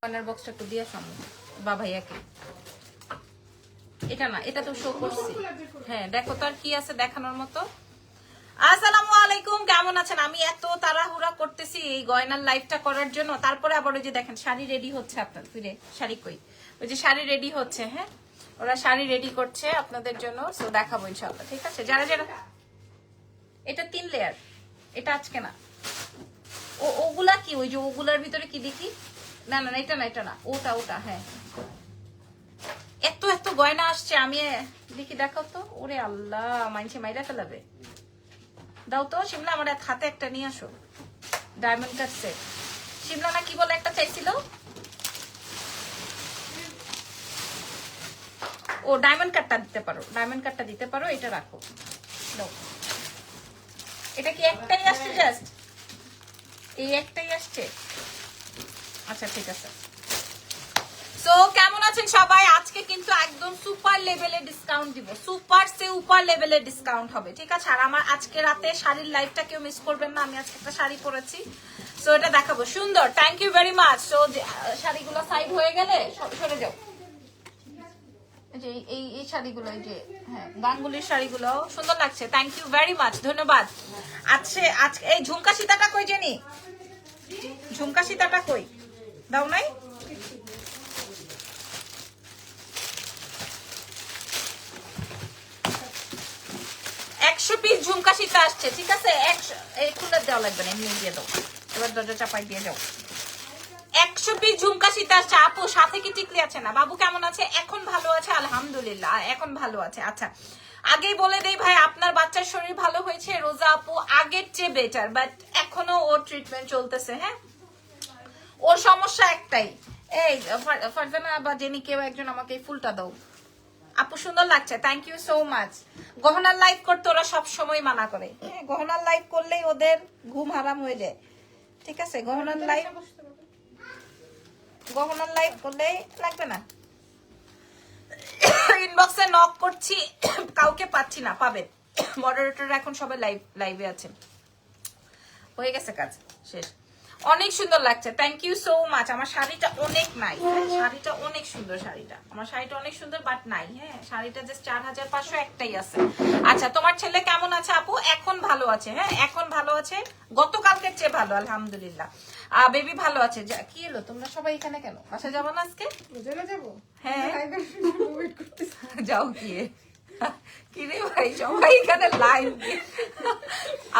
Corner বক্সটা একটু দিয়ে সামনে বা ভাইয়াকে। এটা না, এটা তো শো করছি। হ্যাঁ দেখো তো আর কি আছে দেখানোর মতো। আসসালামু আলাইকুম, কেমন আছেন? আমি এত তাড়াহুড়া করতেছি এই গয়নার লাইভটা করার জন্য, তারপরে আবার ওই যে দেখেন শাড়ি রেডি হচ্ছে আপনার ফিরে। শাড়ি কই? ওই যে শাড়ি রেডি হচ্ছে। হ্যাঁ ওরা শাড়ি রেডি করছে আপনাদের জন্য, সো দেখাবো ইনশাআল্লাহ। ঠিক আছে, যারা যারা। এটা 3 লেয়ার, এটা আজকে না। ওগুলা কি? ওই যে ওগুলার ভিতরে কি দেখি? না না এটা না, এটা না, ওটা ওটা। হ্যাঁ এত এত গয়না আসছে, আমি দেখি। দেখাও তো। ওরে আল্লাহ, মাইনছে মাইরা ফেলাবে। দাও তো শিমলা, আমার হাতে একটা নিয়ে আসো। Diamond cut set. শিমলা না কি বলে একটা চাইছিল? ও ডায়মন্ড কাটটা দিতে পারো, ডায়মন্ড কাটটা দিতে পারো। এটা রাখো, দাও। এটা কি একটাই আসছে? জাস্ট এই একটাই আসছে? আচ্ছা ঠিক আছে। সো কেমন আছেন সবাই? আজকে কিন্তু একদম সুপার লেভেলের ডিসকাউন্ট দিব, সুপার সে উপর লেভেলের ডিসকাউন্ট হবে। ঠিক আছে, আর আমার আজকে রাতে শাড়ির লাইভটা কেউ মিস করবেন না। আমি আজকে একটা শাড়ি পরেছি, সো এটা দেখাবো। সুন্দর, thank you very much. So শাড়িগুলো সাইড হয়ে গেলে সরে যাও। যে এই শাড়িগুলো, এই যে হ্যাঁ গাঙ্গুলির শাড়িগুলো সুন্দর লাগছে। থ্যাংক ইউ ভেরি মাচ, ধন্যবাদ। আজকে এই ঝুমকা সীতাটা কই জানি? ঝুমকা সীতাটা কই? দাও নাই? 100 পিস ঝুমকা সীতা আসছে। ঠিক আছে, 100 এই খুলে দেওয়া লাগবে না, এমনি দিয়ে দাও। এবার দরজা চাপাই দিয়ে যাও। 100 পিস ঝুমকা সীতা আসছে। আপু সাথে কি টিকলি আছে না? বাবু কেমন আছে? এখন ভালো আছে আলহামদুলিল্লাহ, এখন ভালো আছে। আচ্ছা আগেই বলে দেই ভাই, আপনার বাচ্চার শরীর ভালো হয়েছে। রোজা আপু আগের চেয়ে বেটার, বাট এখনো ওর ট্রিটমেন্ট চলতেছে। হ্যাঁ ওর সমস্যা একটাই। এই ফারজানা বা জেনি কেউ একজন আমাকে এই ফুলটা দাও। আপু সুন্দর লাগছে, থ্যাংক ইউ সো মাচ। গহনার লাইভ করতে ওরা সব সময় মানা করে। হ্যাঁ গহনার লাইভ করলেই ওদের ঘুম হারাম হয়ে যায়। ঠিক আছে, গহনার লাইভ করলেই লাগবে না। ইনবক্সে নক করছি, কাউকে পাচ্ছি না। পাবেন, মডারেটর এখন সবাই লাইভে আছেন। হয়ে গেছে কাজ শেষ। অনেক সুন্দর লাগছে, থ্যাংক ইউ সো মাচ। আমার শাড়িটা অনেক নাই, শাড়িটা অনেক সুন্দর। শাড়িটা আমার শাড়িটা অনেক সুন্দর, বাট নাই। হ্যাঁ শাড়িটা জাস্ট 4500 একটাই আছে। আচ্ছা তোমার ছেলে কেমন আছে আপু? এখন ভালো আছে। হ্যাঁ এখন ভালো আছে, গতকালকের চেয়ে ভালো আলহামদুলিল্লাহ। বেবি ভালো আছে। কি এলো তোমরা সবাই এখানে কেন? বাসা যাবো না আজকে? যাবো। হ্যাঁ যাও গিয়ে। কিরে ভাই সবাই এখানে লাইন।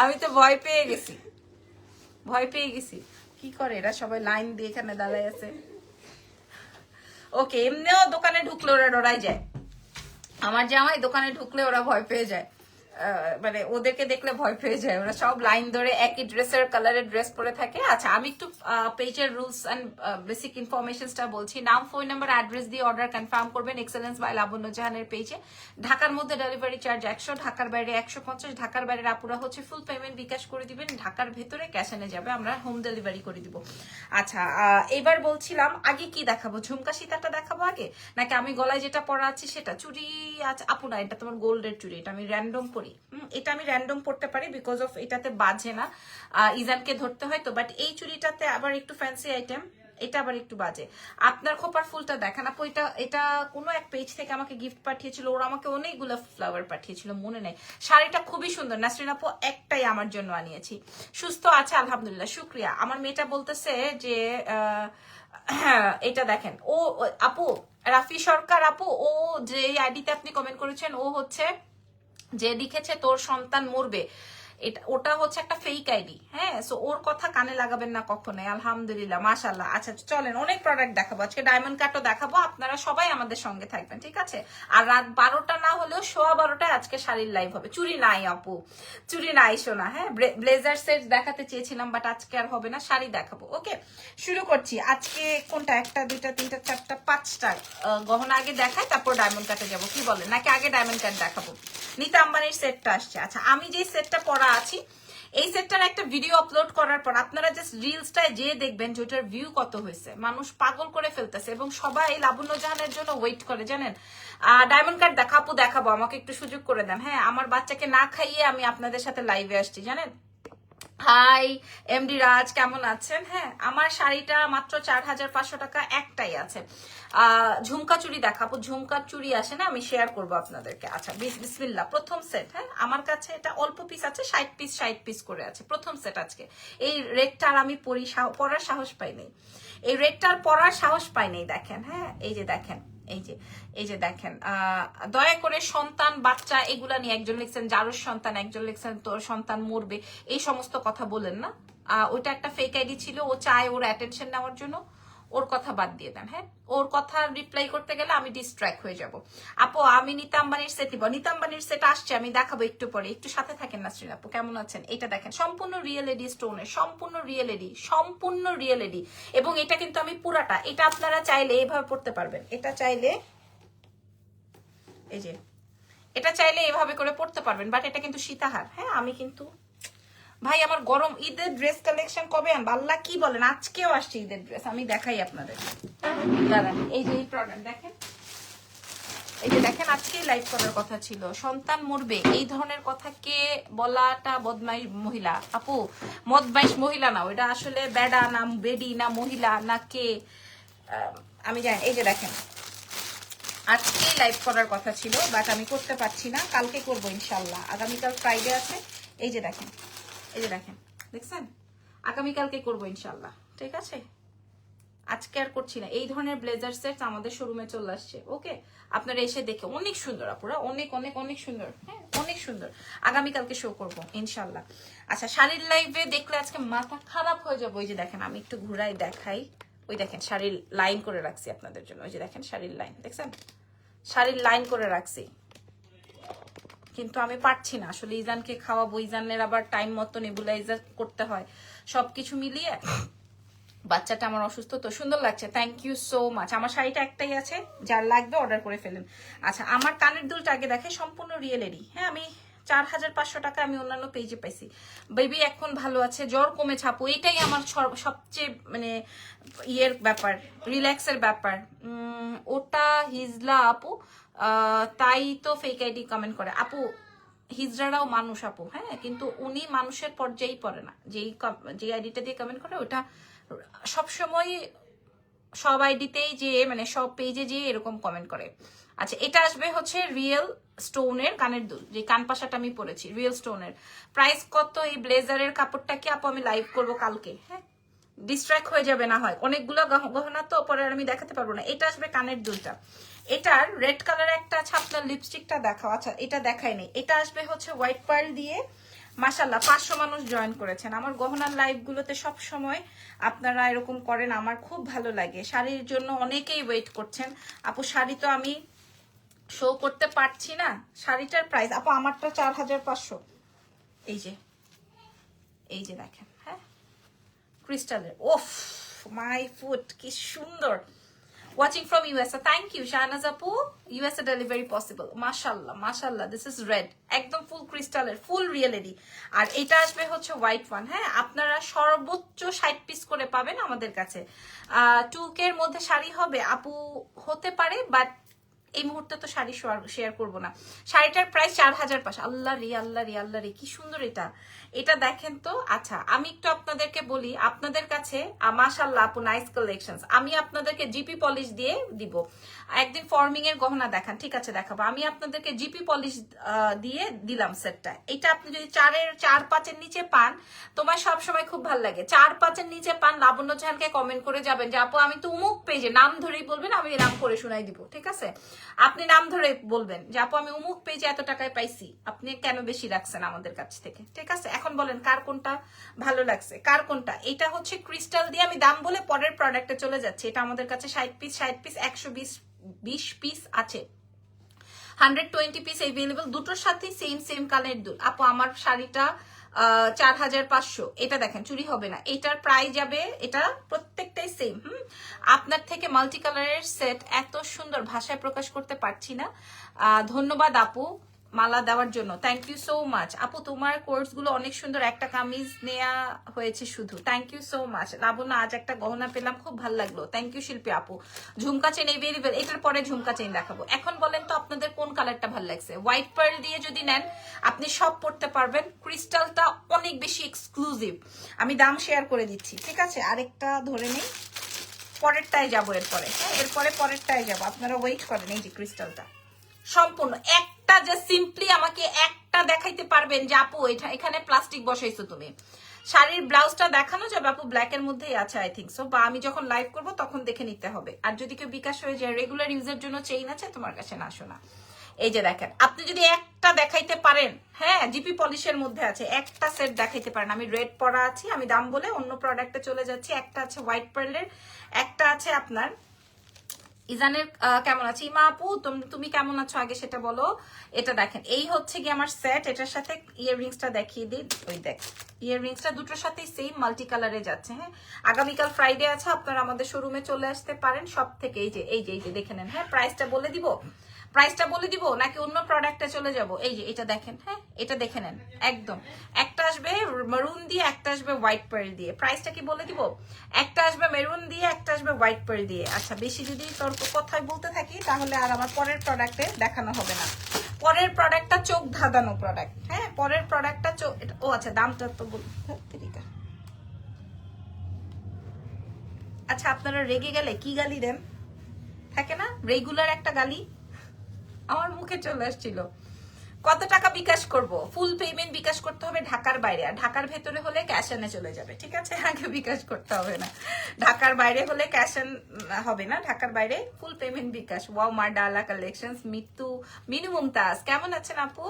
আমি তো ভয় পেয়ে গেছি, ভয় পেয়ে গেছি। কি করে এরা সবাই লাইন দিয়ে এখানে দাঁড়ায় আছে। ওকে, এমনিও দোকানে ঢুকলে ওরা ডরাই যায়। আমার জামাই দোকানে ঢুকলে ওরা ভয় পেয়ে যায়, মানে ওদেরকে দেখলে ভয় পেয়ে যায়। ওরা সব লাইন ধরে একই ড্রেসের কালারের ড্রেস পরে থাকে। আচ্ছা আমি একটু পেজের রুলস এন্ড বেসিক ইনফরমেশনসটা বলছি। নাম, ফোন নাম্বার, অ্যাড্রেস দিয়ে অর্ডার কনফার্ম করবেন এক্সেলেন্স বাই লাবণ্য জাহানের পেজে। ঢাকার মধ্যে ডেলিভারি চার্জ 100, ঢাকার বাইরে 150। ঢাকার বাইরের আপুরা হচ্ছে ফুল পেমেন্ট বিকাশ করে দিবেন, ঢাকার ভেতরে ক্যাশ এনে যাবে, আমরা হোম ডেলিভারি করে দিব। আচ্ছা এবার বলছিলাম আগে কি দেখাবো? ঝুমকা সীতাটা দেখাবো আগে, নাকি আমি গলায় যেটা পরা আছি সেটা? চুড়ি আচ্ছা আপু না, এটা তোমার গোল্ডের চুড়ি, এটা আমি র্যান্ডম পরি। এটা আমি র্যান্ডম পড়তে পারি বিকজ অফ এটাতে বাজে না, ইজানকে ধরতে হয় তো। বাট এই চুড়িটাতে আবার একটু ফ্যান্সি আইটেম, এটা আবার একটু বাজে। আপনার খোপার ফুলটা দেখেন আপু, এটা কোনো এক পেজ থেকে আমাকে গিফট পাঠিয়েছিল, ওরা আমাকে অনেকগুলো ফ্লাওয়ার পাঠিয়েছিল, মনে নেই। শাড়িটা খুবই সুন্দর নাসরিন আপু, একটাই আমার জন্য আনিয়েছি। সুস্থ আছে আলহামদুলিল্লাহ, শুক্রিয়া। আমার মেয়েটা বলতেছে যে হ্যাঁ এটা দেখেন। ও আপু রাফি সরকার আপু, ও যে আইডিতে আপনি কমেন্ট করেছেন, ও হচ্ছে যে লিখেছে তোর সন্তান মরবে, ওটা হচ্ছে একটা ফেক আইডি। হ্যাঁ সো ওর কথা কানে লাগাবেন না কখনোই। আলহামদুলিল্লাহ মাশাআল্লাহ। আচ্ছা চলেন অনেক প্রোডাক্ট দেখাবো আজকে, ডায়মন্ড কাটও দেখাবো। আপনারা সবাই আমাদের সঙ্গে থাকবেন, ঠিক আছে? আর রাত 12টা না হলেও 12:15টায় আজকে শাড়ির লাইভ হবে। চুরি নাই আপু, চুরি নাই শোনা। হ্যাঁ ব্লেজার সেট দেখাতে চেয়েছিলাম, বাট আজকে আর হবে না, শাড়ি দেখাবো। ওকে শুরু করছি। আজকে কোনটা? 1টা 2টা 3টা 4টা 5টা গহনা আগে দেখাই, তারপর ডায়মন্ড কাটে যাবো, কি বলেন? নাকি আগে ডায়মন্ড কাট দেখাবো? নিতা আম্বানির সেটটা আসছে। আচ্ছা আমি যে সেটটা পরা আছি, এই সেটটার একটা ভিডিও আপলোড করার পর আপনারা জাস্ট রিলসটায় যে দেখবেন যে ওটার ভিউ কত হয়েছে, মানুষ পাগল করে ফেলতেছে এবং সবাই লাবণ্য জাহানের জন্য ওয়েট করে জানেন। ডায়মন্ড কাট দেখাবো, আমাকে একটু সুযোগ করে দেন। হ্যাঁ আমার বাচ্চাকে না খাইয়ে আমি আপনাদের সাথে লাইভে আসছি জানেন। হাই এমডি রাজ, কেমন আছেন? হ্যাঁ, আমার শাড়িটা মাত্র 4500 টাকা একটাই আছে। ঝুমকা চুড়ি দেখাবো, ঝুমকা চুড়ি আসে না, আমি শেয়ার করবো আপনাদেরকে। আচ্ছা বিসমিল্লাহ, প্রথম সেট। হ্যাঁ, আমার কাছে এটা অল্প পিস আছে, 60 পিস করে আছে। প্রথম সেট আজকে এই রেডটা আর আমি পরার সাহস পাই নাই, এই রেডটা আর পরার সাহস পাই নাই। দেখেন, হ্যাঁ এই যে দেখেন, এই যে দেখেন, দয়া করে সন্তান বাচ্চা এগুলা নিয়ে, একজন লিখছেন যারোর সন্তান, একজন লিখছেন তোর সন্তান মরবে, এই সমস্ত কথা বলেন না। ওইটা একটা ফেক আইডি ছিল, ও চায় ওর অ্যাটেনশন নেওয়ার জন্য, ওর কথা বাদ দিয়ে দেন। হ্যাঁ, ওর কথা রিপ্লাই করতে গেলে আমি ডিস্ট্র্যাক্ট হয়ে যাব। আপু আমি নিতা আম্বানির সেট নিব, নিতা আম্বানির সেট আসছে, আমি দেখাবো একটু পরে, একটু সাথে থাকেন না শ্রীন আপু, কেমন আছেন? এটা দেখেন, সম্পূর্ণ রিয়েল এডি স্টোনের, সম্পূর্ণ রিয়েল এডি, এবং এটা কিন্তু আমি পুরাটা, এটা আপনারা চাইলে এইভাবে পড়তে পারবেন, এটা চাইলে এই যে এটা চাইলে এভাবে করে পড়তে পারবেন, বাট এটা কিন্তু সীতাহার। হ্যাঁ, আমি কিন্তু ভাই আমার গরম ঈদের ড্রেস কালেকশন কবে আনবো? আল্লাহ কি বলেন, আজকেও আসছে ঈদের ড্রেস, আমি দেখাই আপনাদের। দাঁড়ান, এই যে এই প্রোডাক্ট দেখেন, এই যে দেখেন, আজকেই লাইভ করার কথা ছিল, সন্তান মরবে এই ধরনের কথা কে বলাটা বদমাইশ মহিলা? আপু বদমাইশ মহিলা না, ওইটা আসলে বেডা না বেডি না মহিলা না কে আমি জানি। এই যে দেখেন, আজকেই লাইভ করার কথা ছিল, বাট আমি করতে পারছি না, কালকে করবো ইনশাল্লাহ। আগামীকাল ফ্রাইডে আছে। এই যে দেখেন, এই যে দেখেন, দেখছেন, আগামীকালকে করবো ইনশাল্লাহ, ঠিক আছে? আজকে আর করছি না। এই ধরনের ব্লেজার সেট আমাদের শোরুমে চলে আসছে, ওকে? আপনারা এসে দেখে, অনেক সুন্দর আপুরা, অনেক অনেক অনেক সুন্দর। হ্যাঁ, অনেক সুন্দর। আগামীকালকে শো করবো ইনশাল্লাহ। আচ্ছা, শাড়ির লাইভে দেখলে আজকে মাথা খারাপ হয়ে যাবে। ওই যে দেখেন, আমি একটু ঘুরাই দেখাই, ওই দেখেন শাড়ির লাইন করে রাখছি আপনাদের জন্য, ওই যে দেখেন শাড়ির লাইন, দেখছেন? শাড়ির লাইন করে রাখছি, কিন্তু আমি পারছি না আসলে, ইজানকে খাওয়াবো, ইজানের আবার টাইম মতো নেবুলাইজার করতে হয়, সবকিছু মিলিয়ে বাচ্চাটা আমার অসুস্থ তো। সুন্দর লাগছে, থ্যাংক ইউ সো মাচ। আমার শাড়িটা একটাই আছে, যার লাগবে অর্ডার করে ফেলেন। আচ্ছা, আমার কানের দুলটা আগে দেখে, সম্পূর্ণ রিয়েলেরই। হ্যাঁ, আমি 4500 টাকা আমি অন্যান্য পেজে পাইছি। বেবি এখন ভালো আছে, জ্বর কমে ছাপু, এটাই আমার সবচেয়ে মানে ইয়ের ব্যাপার, রিল্যাক্সের ব্যাপার। ওটা হিজলা আপু, তাই তো ফেক আইডি কমেন্ট করে। আপু হিজড়ারাও মানুষ আপু, হ্যাঁ, কিন্তু উনি মানুষের পর্যায়েই পড়ে না। যে আইডিটা দিয়ে কমেন্ট করে, ওটা সবসময় সব আইডিতেই যে মানে সব পেজে যে এরকম কমেন্ট করে। আচ্ছা, এটা আসবে হচ্ছে রিয়েল স্টোনের কানের দুল, যে কান পাশাটা আমি পরেছি রিয়েল স্টোনের। প্রাইস কত এই ব্লেজারের কাপড়টা? কি আপু আমি লাইভ করবো কালকে, হ্যাঁ, ডিস্ট্র্যাক্ট হয়ে যাবে না হয়, অনেকগুলো গহনা তো, পরে আর আমি দেখাতে পারবো না। এটা আসবে কানের দুলটা, এটার রেড কালার একটা আছে, আপনার লিপস্টিকটা দেখাও। আচ্ছা, এটা দেখাই নেই, এটা আসবে হচ্ছে হোয়াইট পার্ল দিয়ে। মাশাল্লাহ 500 মানুষ জয়েন করেছেন আমার গহনার লাইভ গুলোতে, সব সময় আপনারা এরকম করেন, আমার খুব ভালো লাগে। শাড়ির জন্য অনেকেই ওয়েট করছেন। আপু শাড়ি তো আমি শো করতে পারছি না, শাড়িটার প্রাইস আপু আমারটা 4500। এই যে, এই যে দেখেন, হ্যাঁ, ক্রিস্টালের, ওফ মাই ফুট, কি সুন্দর। Watching from USA, thank you Shahnaz Apu, USA delivery possible, mashallah mashallah, this is red, একদম ফুল ক্রিস্টালের, ফুল রিয়েলিটি। আর এটা আসবে হচ্ছে হোয়াইট ওয়ান। হ্যাঁ, আপনারা সর্বোচ্চ 60 পিস করে পাবেন আমাদের কাছে। 2K এর মধ্যে শাড়ি হবে আপু, হতে পারে, বাট এই মুহূর্তে তো শাড়ি শেয়ার করবো না। শাড়িটার প্রাইস 4500। আল্লাহ রে আল্লাহ রে আল্লাহ রে, কি সুন্দর এটা, এটা দেখেন তো। আচ্ছা, আমি একটু আপনাদেরকে বলি, আপনাদের কাছে মাশাআল্লাহ আপু নাইস কালেকশনস, আমি আপনাদেরকে জিপি পলিশ দিয়ে দিব। একদিন ফর্মিং এর গহনা দেখান, ঠিক আছে দেখাবো। আমি আপনাদেরকে জিপি পলিশ দিয়ে দিলাম সেটটা। এটা আপনি যদি 4-5 নিচে পান, তোমার সবসময় খুব ভালো লাগে, 4-5 নিচে পান, লাবণ্য জাহানকে কমেন্ট করে যাবেন যে আপু আমি তো উমুক পেজে, নাম ধরেই বলবেন, আমি নাম করে শোনাই দিব, ঠিক আছে? আপনি নাম ধরে বলবেন যে আপু আমি উমুক পেজে এত টাকায় পাইছি, আপনি কেন বেশি রাখছেন আমাদের কাছ থেকে, ঠিক আছে? এখন বলেন কার কোনটা ভালো লাগছে, কার কোনটা। এটা হচ্ছে ক্রিস্টাল দিয়ে, আমি দাম বলে পরের প্রোডাক্টে চলে যাচ্ছে। এটা আমাদের কাছে 60 পিস 120 পিস আছে, 120 পিস এভেলেবল, দুটোর সাথে সেম কানের দুল। আপু আমার শাড়িটা 4500, এটা দেখেন চুরি হবে না, এটার প্রাইস যাবে, এটা প্রত্যেকটাই সেম। আপনার থেকে মাল্টি কালারের সেট এত সুন্দর, ভাষায় প্রকাশ করতে পারছি না। ধন্যবাদ আপু, মালা দেওয়ার জন্য। থ্যাংক ইউ সো মাচ আপু, তোমার কোর্সগুলো অনেক সুন্দর। একটা কামিজ নেওয়া হয়েছে শুধু। থ্যাংক ইউ সো মাচ লাবণ্য, আজ একটা গহনা পেলাম, খুব ভালো লাগলো। থ্যাংক ইউ শিল্পী আপু। ঝুমকা চেন এভেলেবেল, এটার পরে ঝুমকা চেন দেখাবো। এখন বলেন তো আপনাদের কোন কালারটা ভালো লাগছে? হোয়াইট পার্ল দিয়ে যদি নেন আপনি সব পড়তে পারবেন। ক্রিস্টালটা অনেক বেশি এক্সক্লুসিভ, আমি দাম শেয়ার করে দিচ্ছি, ঠিক আছে? আরেকটা ধরে নেই, পরেরটায় যাবো এরপরে। হ্যাঁ, এরপরে পরেরটায় যাবো, আপনারা ওয়েট করেন। এই যে ক্রিস্টালটা সম্পূর্ণ একটা, যে সিম্পলি আমাকে একটা দেখাইতে পারবেন যে আপু এটা এখানে প্লাস্টিক বসাইছো তুমি। শাড়ির ব্লাউজটা দেখানো যাবে আপু, ব্ল্যাক এর মধ্যেই আছে আই থিঙ্ক সো, বা আমি যখন লাইভ করব তখন দেখে নিতে হবে। আর যদি কেউ বিকাশ হয়ে যায়, রেগুলার ইউজের জন্য চেইন আছে তোমার কাছে, না শোনা। এই যে দেখেন, আপনি যদি একটা দেখাইতে পারেন, হ্যাঁ জিপি পলিশের মধ্যে আছে, একটা সেট দেখাইতে পারেন। আমি রেড পরা আছি, আমি দাম বলে অন্য প্রোডাক্টে চলে যাচ্ছি। একটা আছে হোয়াইট পার্লের, একটা আছে আপনার ইজানের। কেমন আছে ইমা আপু, তুমি কেমন আছো আগে সেটা বলো। এটা দেখেন, এই হচ্ছে কি আমার সেট, এটার সাথে ইয়াররিংসটা দেখিয়ে দিই। ওই দেখ, ইয়াররিংসটা দুটোর সাথেই সেম মাল্টি কালারে যাচ্ছে। হ্যাঁ, আগামীকাল ফ্রাইডে আছে, আপনারা আমাদের শোরুমে চলে আসতে পারেন সব থেকে। এই যে দেখে নেন। হ্যাঁ, প্রাইসটা বলে দিব, প্রাইসটা বলে দিব নাকি অন্য প্রোডাক্টে চলে যাব? এই যে এটা দেখেন, হ্যাঁ এটা দেখে নেন একদম। একটা আসবে মেরুন দিয়ে, একটা আসবে হোয়াইট পার্ল দিয়ে। প্রাইসটা কি বলে দিব? একটা আসবে মেরুন দিয়ে, একটা আসবে হোয়াইট পার্ল দিয়ে। আচ্ছা, বেশি যদি তর্ক কথায় বলতে থাকি তাহলে আর আমার পরের প্রোডাক্টে দেখানো হবে না। পরের প্রোডাক্টটা চোখ ধাঁধানো প্রোডাক্ট। হ্যাঁ, পরের প্রোডাক্টটা চোখ, ও আচ্ছা দামটা তো আচ্ছা, আপনারা রেগে গেলে কি গালি দেন? থাকে না রেগুলার একটা গালি, আমার মুখে চলে আসছিল। কত টাকা বিকাশ করব? ফুল পেমেন্ট বিকাশ করতে হবে ঢাকার বাইরে, আর ঢাকার ভেতরে হলে ক্যাশ এনে চলে যাবে, ঠিক আছে? আগে বিকাশ করতে হবে না। ঢাকার বাইরে হলে ক্যাশ এন হবে না, ঢাকার বাইরে ফুল পেমেন্ট বিকাশ। ওয়াও মার ডালা কালেকশনস, মিনু মুমতাজ কেমন আছেন আপু?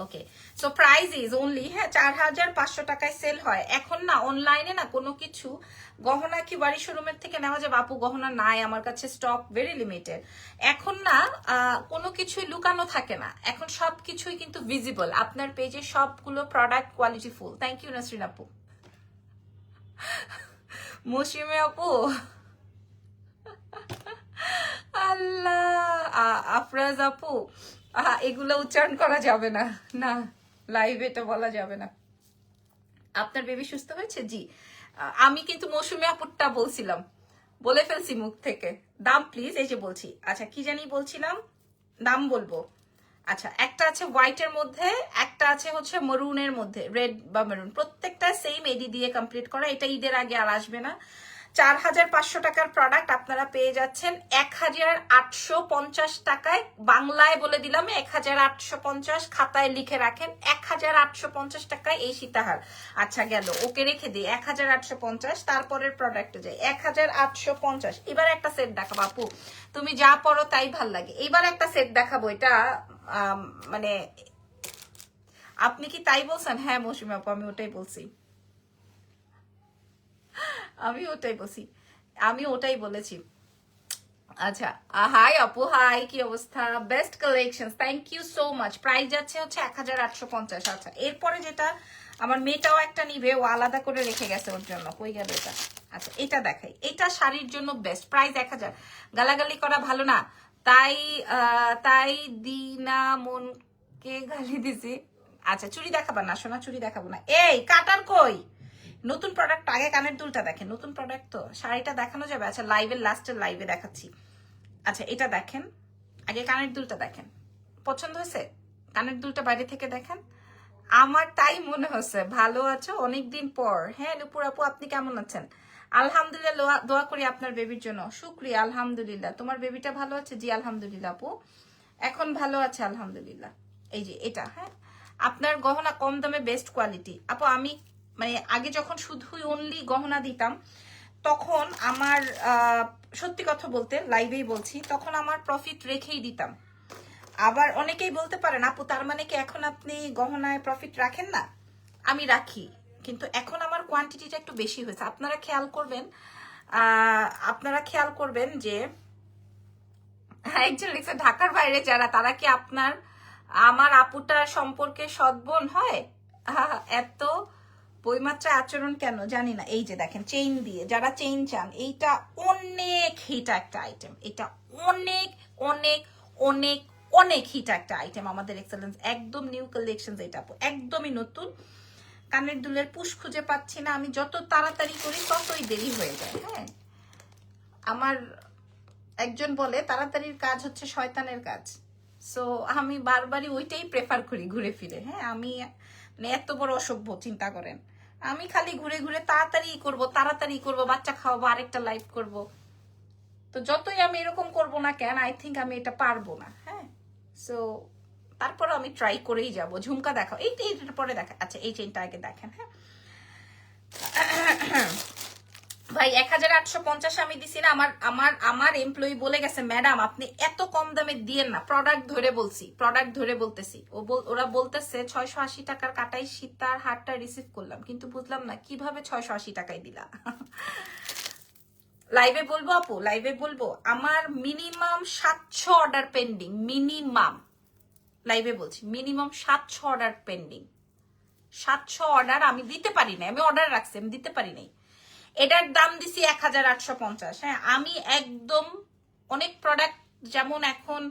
ওকে, সো প্রাইস ইজ অনলি, হ্যাঁ 4500 টাকায় সেল হয় এখন। না অনলাইনে না কোনো কিছু গহনা কি বাড়ি শোরুমের থেকে নেওয়া যাবে আপু? গহনা নাই আমার কাছে, স্টক ভেরি লিমিটেড। এখন না কোনো কিছুই লুকানো থাকে না, এখন সবকিছুই কিন্তু ভিজিবল আপনার পেজে, সবগুলো product quality full. Thank you Nasrin আপু। মৌসুমে আপু, আল্লাহ, আফরাজ আপু, এগুলো উচ্চারণ করা যাবে না, না লাইভ এটা বলা যাবে না। আপনার বেবি সুস্থ হয়েছে? জি, আমি কিন্তু মৌসুমী আপুরটা বলছিলাম, বলে ফেলছি মুখ থেকে। দাম প্লিজ, এই যে বলছি। আচ্ছা, কি জানি বলছিলাম, দাম বলবো। আচ্ছা, একটা আছে হোয়াইটের মধ্যে, একটা আছে হচ্ছে মেরুনের মধ্যে, রেড বা মেরুন, প্রত্যেকটা সেম এডি দিয়ে কমপ্লিট করা। এটা ঈদের আগে আর আসবে না। 4500 টাকার প্রোডাক্ট আপনারা পেয়ে যাচ্ছেন 1850 টাকায়। বাংলায় বলে দিলাম 1850, খাতায় লিখে রাখেন 1850 টাকায় এই সীতাহার। আচ্ছা গেল, ওকে রেখে দিই 1850। তারপরের প্রোডাক্টে যাই 1850। এবার একটা সেট দেখাবো আপু, তুমি যা পড়ো তাই ভাল লাগে। এবার একটা সেট দেখাবো, এটা মানে আপনি কি তাই বলছেন? হ্যাঁ মৌসুমী আপু, আমি ওটাই বলছি, আমি ওটাই বলেছি। আচ্ছা, হাই আপু, হাই কি অবস্থা? Best collection, thank you so much. Price যাচ্ছে হচ্ছে 1850। আচ্ছা, এরপরে যেটা আমার মেয়েটাও একটা নিবে, ও আলাদা করে রেখে গেছে ওর জন্য, কই গেল এটা? আচ্ছা, এটা দেখাই, এটা শাড়ির জন্য বেস্ট। প্রাইস 1000। গালাগালি করা ভালো না, তাই দিনা মনকে গালি দিছি। আচ্ছা, চুড়ি দেখাবা না সোনা? চুড়ি দেখাবো না। এই কাটার কই? নতুন প্রোডাক্ট, আগে কানের দুলটা দেখেন। নতুন প্রোডাক্ট তো শাড়িটা দেখানো যাবে। আচ্ছা, লাইভের লাস্টের লাইভে দেখাচ্ছি। আচ্ছা, এটা দেখেন, আগে কানের দুলটা দেখেন। পছন্দ হয়েছে? কানের দুলটা বাইরে থেকে দেখেন। আমার তাই মনে হচ্ছে ভালো আছো অনেকদিন পর। হ্যাঁ নুপুর আপু, আপনি কেমন আছেন? আলহামদুলিল্লাহ, দোয়া করি আপনার বেবির জন্য। শুক্রিয়া, আলহামদুলিল্লাহ। তোমার বেবিটা ভালো আছে? জি আলহামদুলিল্লাহ আপু, এখন ভালো আছে আলহামদুলিল্লাহ। এই যে এটা, হ্যাঁ আপনার গহনা কম দামে বেস্ট কোয়ালিটি আপু। আমি মানে আগে যখন শুধুই অনলি গহনা দিতাম, তখন আমার সত্যি কথা বলতে লাইভেই বলছি, তখন আমার প্রফিট রেখেই দিতাম। আবার অনেকেই বলতে পারেন আপু তার মানে কি এখন আপনি গহনায় প্রফিট রাখেন না? আমি রাখি, কিন্তু এখন আমার কোয়ান্টিটিটা একটু বেশি হয়েছে। আপনারা খেয়াল করবেন যে একজন লিখছে ঢাকার বাইরে যারা, তারা কি আমার আপুটার সম্পর্কে সদ্বোন হয়? এত বইমাত্রা আচরণ কেন জানি না। এই যে দেখেন, চেইন দিয়ে, যারা চেইন চান, এইটা অনেক হিট একটা আইটেম। এটা অনেক অনেক অনেক অনেক হিট একটা আইটেম আমাদের এক্সেলেন্স, একদম নিউ কালেকশন, এটা আপু একদমই নতুন। কানের দুলের পুশ খুঁজে পাচ্ছি না, আমি যত তাড়াতাড়ি করি ততই দেরি হয়ে যায়। হ্যাঁ, আমার একজন বলে তাড়াতাড়ির কাজ হচ্ছে শয়তানের কাজ, সো আমি বারবারই ওইটাই প্রেফার করি ঘুরে ফিরে। হ্যাঁ, আমি মানে এত বড় অসভ্য চিন্তা করেন, আমি খালি ঘুরে ঘুরে তাড়াতাড়ি করব, বাচ্চা খাওয়াবো, আরেকটা লাইভ করব। তো যতই আমি এরকম করব না কেন, আই থিঙ্ক আমি এটা পারবো না। হ্যাঁ, সো তারপর আমি ট্রাই করেই যাব। ঝুমকা দেখাও, এইটার পরে দেখা। আচ্ছা, এই চেইনটা আগে দেখেন। হ্যাঁ ভাই, 1850 আমি দিছি না। আমার আমার আমার এমপ্লয়ি বলে গেছে, ম্যাডাম আপনি এত কম দামে দিয়েন না। প্রোডাক্ট ধরে বলছি, প্রোডাক্ট ধরে বলতেছি। ওরা বলতেছে 680 টাকার কাটাই সীতার হারটা রিসিভ করলাম, কিন্তু বুঝলাম না কিভাবে 680 টাকায় দিলা। লাইভে বলবো আপু, লাইভে বলবো। আমার মিনিমাম 700 অর্ডার পেন্ডিং, মিনিমাম, লাইভে বলছি মিনিমাম 700 অর্ডার পেন্ডিং। 700 অর্ডার আমি দিতে পারি না, আমি অর্ডার রাখছি, আমি দিতে পারি নাই। এটার দাম দিছি 1850। হ্যাঁ, আমি একদম অনেক প্রোডাক্ট, যেমন এখন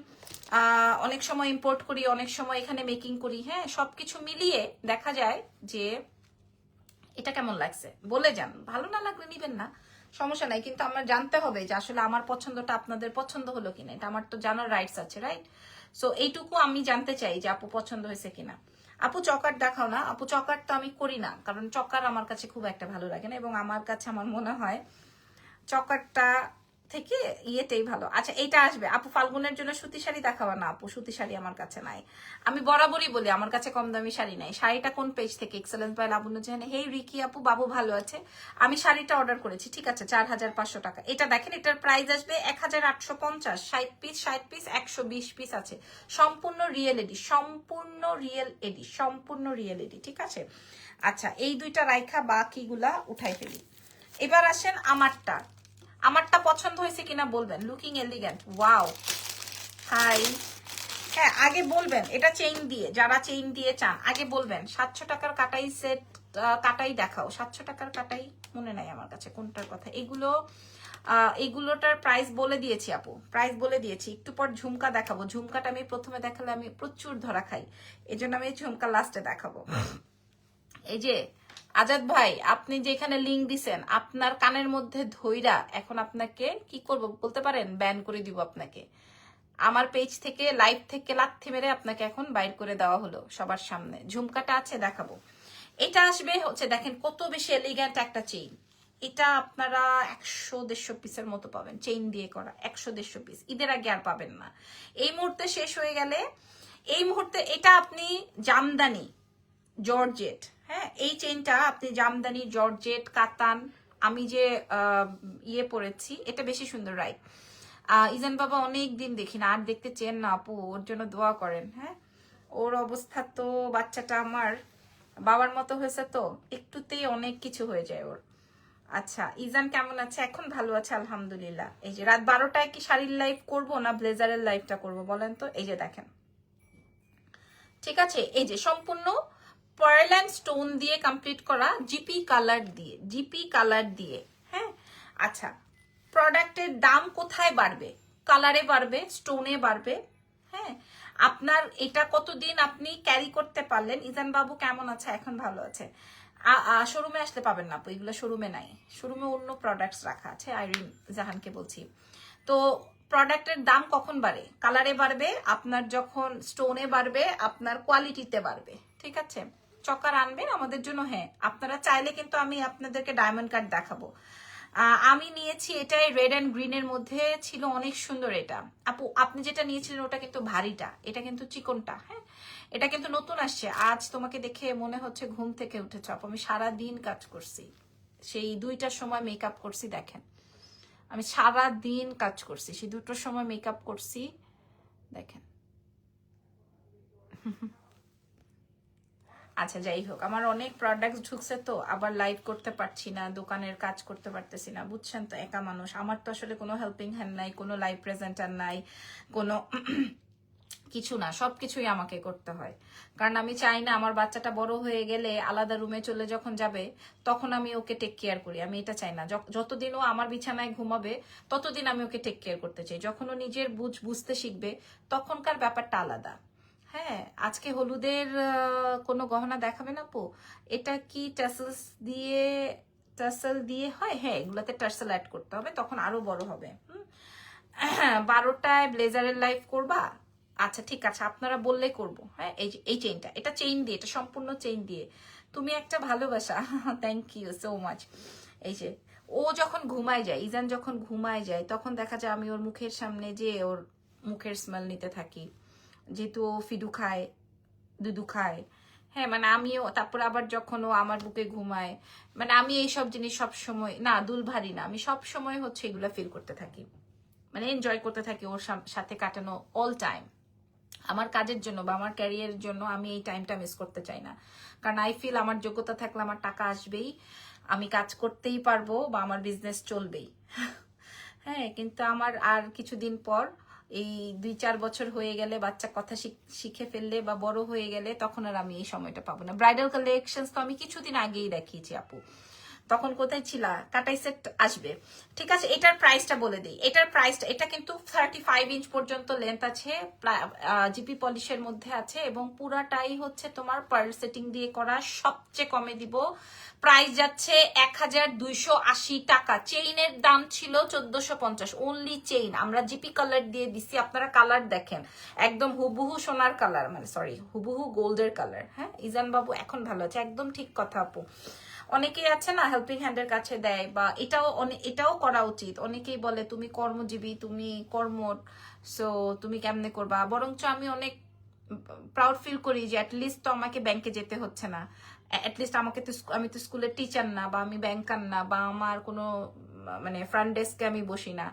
অনেক সময় ইম্পোর্ট করি, অনেক সময় এখানে মেকিং করি। হ্যাঁ, সবকিছু মিলিয়ে দেখা যায় যে এটা কেমন লাগছে বলে যান, ভালো না লাগলে নিবেন না, সমস্যা নাই, কিন্তু আমার জানতে হবে যে আসলে আমার পছন্দটা আপনাদের পছন্দ হলো কিনা, এটা আমার তো জানার রাইটস আছে, রাইট? সো এইটুকু আমি জানতে চাই যে আপু পছন্দ হয়েছে কিনা। আপু চকার দেখাও না। আপু চকার তো আমি করি না, কারণ চকার আমার কাছে খুব একটা ভালো লাগে না, এবং আমার কাছে আমার মনে হয় চকারটা থেকে ইয়েটাই ভালো। আচ্ছা, এইটা আসবে আপু, ফাল্গুনের জন্য সুতি শাড়ি দেখাবো না আপু? সুতি শাড়ি আমার কাছে নাই, আমি বরাবরই বলি আমার কাছে কম দামি শাড়ি নাই। শাড়িটা কোন পেজ থেকে? Excellence by Labonno Jahan. Hey Riki আপু, বাবু ভালো আছে? আমি শাড়িটা অর্ডার করেছি, ঠিক আছে, 4500 টাকা। এটা দেখেন, এটার প্রাইস আসবে 1850। 60 পিস, 60 পিস, 120 পিস আছে। সম্পূর্ণ রিয়েল এডি, সম্পূর্ণ রিয়েল এডি, সম্পূর্ণ রিয়েল এডি, ঠিক আছে। আচ্ছা, এই দুইটা রাইখা বাকিগুলা উঠাই ফেলি। এবার আসেন আমারটা। আমারটা পছন্দ হয়েছে কিনা বলবেন। Looking elegant, wow, hi. হ্যাঁ, আগে বলবেন এটা চেইন দিয়ে, যারা চেইন দিয়ে চান আগে বলবেন। 700 টাকার কাটাই সেট, কাটাই দেখাও। 700 টাকার কাটাই মনে নাই আমার কাছে কোনটার কথা। এগুলোটার প্রাইস বলে দিয়েছি আপু, প্রাইস বলে দিয়েছি। একটু পর ঝুমকা দেখাবো। ঝুমকাটা আমি প্রথমে দেখালে আমি প্রচুর ধরা খাই, এই জন্য আমি ঝুমকা লাস্টে দেখাবো। এই যে আজাদ ভাই, আপনি যে এখানে লিঙ্ক দিছেন, আপনার কানের মধ্যে ধইরা এখন আপনাকে কি করব বলতে পারেন? ব্যান করে দিব আপনাকে। আমার পেজ থেকে, লাইভ থেকে লাথি মেরে আপনাকে এখন বাইর করে দেওয়া হলো সবার সামনে। ঝুমকাটা আছে, দেখাবো। এটা আসবে হচ্ছে, দেখেন কত বেশি এলিগ্যান্ট একটা চেইন। এটা আপনারা 100-150 পিসের মতো পাবেন, চেইন দিয়ে করা 100-150 পিস। ঈদের আগে আর পাবেন না, এই মুহূর্তে শেষ হয়ে গেলে। এই মুহূর্তে এটা আপনি জামদানি জর্জেট, হ্যাঁ, এই চেইনটা আপনি জামদানি জর্জেট কাতান, আমি যে ইয়ে পরেছি এটা বেশি সুন্দর, রাইট? ইজান বাবা অনেক দিন দেখি না, আর দেখতে চেন না আপু, ওর জন্য দোয়া করেন। হ্যাঁ, ওর অবস্থা তো, বাচ্চাটা আমার বাবার মতো হয়েছে তো, একটুতেই অনেক কিছু হয়ে যায় ওর। আচ্ছা, ইজান কেমন আছে? এখন ভালো আছে আলহামদুলিল্লাহ। এই যে রাত 12টায় কি শাড়ির লাইভ করব না ব্লেজারের লাইভটা করব বলেন তো? এই যে দেখেন, ঠিক আছে, এই যে সম্পূর্ণ পার্ল অ্যান্ড স্টোন দিয়ে কমপ্লিট করা, জিপি কালার দিয়ে, জিপি কালার দিয়ে। হ্যাঁ, আচ্ছা, প্রোডাক্টের দাম কোথায় বাড়বে? কালারে বাড়বে, স্টোনে বাড়বে। হ্যাঁ, আপনার এটা কতদিন আপনি ক্যারি করতে পারলেন। ইজান বাবু কেমন আছে? এখন ভালো আছে। শোরুমে আসলে পাবেন না আপু, এগুলো শোরুমে নাই, শোরুমে অন্য প্রোডাক্টস রাখা আছে। আইরিন জাহানকে বলছি। তো প্রোডাক্টের দাম কখন বাড়ে? কালারে বাড়বে, আপনার যখন স্টোনে বাড়বে, আপনার কোয়ালিটিতে বাড়বে, ঠিক আছে। চকার আনবেন আমাদের জন্য। হ্যাঁ, আপনারা চাইলে কিন্তু আমি আপনাদেরকে ডায়মন্ড কাট দেখাবো। আমি নিয়েছি এটাই রেড অ্যান্ড গ্রিনের মধ্যে ছিল, অনেক সুন্দর এটা। আপু আপনি যেটা নিয়েছিলেন ওটা কিন্তু ভারীটা, এটা কিন্তু চিকনটা। হ্যাঁ, এটা কিন্তু নতুন আসছে। আজ তোমাকে দেখে মনে হচ্ছে ঘুম থেকে উঠেছ আপু। আমি সারাদিন কাজ করছি, সেই 2টার সময় মেকআপ করছি, দেখেন আমি সারা দিন কাজ করছি, সেই 2টোর সময় মেকআপ করছি, দেখেন। আচ্ছা, যাই হোক, আমার অনেক প্রোডাক্ট ঢুকছে তো, আবার লাইভ করতে পারছি না, দোকানের কাজ করতে পারতেছি না, বুঝছেন তো, একা মানুষ। আমার তো আসলে কোনো হেল্পিং হ্যান্ড নাই, কোনো লাইভ প্রেজেন্টার নাই, কোনো কিছু না, সবকিছুই আমাকে করতে হয়, কারণ আমি চাই না আমার বাচ্চাটা বড় হয়ে গেলে আলাদা রুমে চলে যখন যাবে তখন আমি ওকে টেক কেয়ার করি, আমি এটা চাই না। যতদিন ও আমার বিছানায় ঘুমাবে ততদিন আমি ওকে টেক কেয়ার করতে চাই। যখন ও নিজের বুঝতে শিখবে তখনকার ব্যাপারটা আলাদা। হ্যাঁ, আজকে হলুদের কোনো গহনা দেখাবে না আপু? এটা কি টাসেল দিয়ে হয়? হ্যাঁ, এগুলাতে টার্সেল অ্যাড করতে হবে, তখন আরো বড় হবে। 12টায় ব্লেজারের লাইভ করবা? আচ্ছা ঠিক আছে, আপনারা বললে করব। হ্যাঁ, এই চেইনটা, এটা চেইন দিয়ে, এটা সম্পূর্ণ চেইন দিয়ে। তুমি একটা ভালোবাসা। Thank you so much. এই যে ও যখন ঘুমায় যায়, ইজান যখন ঘুমায় যায়, তখন দেখা যায় আমি ওর মুখের সামনে যে ওর মুখের স্মেল নিতে থাকি, যেহেতু ও ফিডু খায়, দুধু খায়। হ্যাঁ, মানে আমিও, তারপর আবার যখন ও আমার বুকে ঘুমায়, মানে আমি এইসব জিনিস সব সময় না, দুল ভারী না, আমি সব সময় হচ্ছে এগুলা ফিল করতে থাকি, মানে এনজয় করতে থাকি ওর সাথে কাটানো অল টাইম। আমার কাজের জন্য বা আমার ক্যারিয়ারের জন্য আমি এই টাইমটা মিস করতে চাই না, কারণ আই ফিল আমার যোগ্যতা থাকলে আমার টাকা আসবেই, আমি কাজ করতেই পারবো বা আমার বিজনেস চলবেই। হ্যাঁ, কিন্তু আমার আর কিছুদিন পর, এই 2-4 বছর হয়ে গেলে, বাচ্চা কথা শিখে ফেললে বা বড় হয়ে গেলে, তখন আর আমি এই সময়টা পাবো না। ব্রাইডাল কালেকশনস তো আমি কিছুদিন আগেই দেখিয়েছি আপু, তখন কোথায় ছিলা? কাটাই সেট আসবে। ঠিক আছে, এটার প্রাইসটা বলে দিই। এটার প্রাইসটা, এটা কিন্তু 35 ইঞ্চ পর্যন্ত লেন্থ আছে, জিপি পলিশের মধ্যে আছে, এবং পুরাটাই হচ্ছে তোমার পার্ল সেটিং দিয়ে করা। সবচেয়ে কমে দিব, প্রাইস যাচ্ছে 1280 টাকা। চেইনের দাম ছিল 1450, অনলি চেইন আমরা জিপি কালার দিয়ে দিছি। আপনারা কালার দেখেন, একদম হুবহু সোনার কালার, মানে সরি হুবহু গোল্ডের কালার। হ্যাঁ, ইজান বাবু এখন ভালো আছে, একদম ঠিক কথা আপু। অনেকেই আছে না হেল্পিং হ্যান্ডের কাছে দেয়, বা এটাও করা উচিত। অনেকেই বলে তুমি কর্মজীবী, তুমি কর্মঠ, সো তুমি কেমনে করবা। বরঞ্চ আমি অনেক প্রাউড ফিল করি যে অ্যাটলিস্ট তো আমাকে ব্যাংকে যেতে হচ্ছে না, অ্যাটলিস্ট আমাকে তো, আমি তো স্কুলের টিচার না, বা আমি ব্যাংকার না, বা আমার কোনো মানে ফ্রন্ট ডেস্কে আমি বসি না।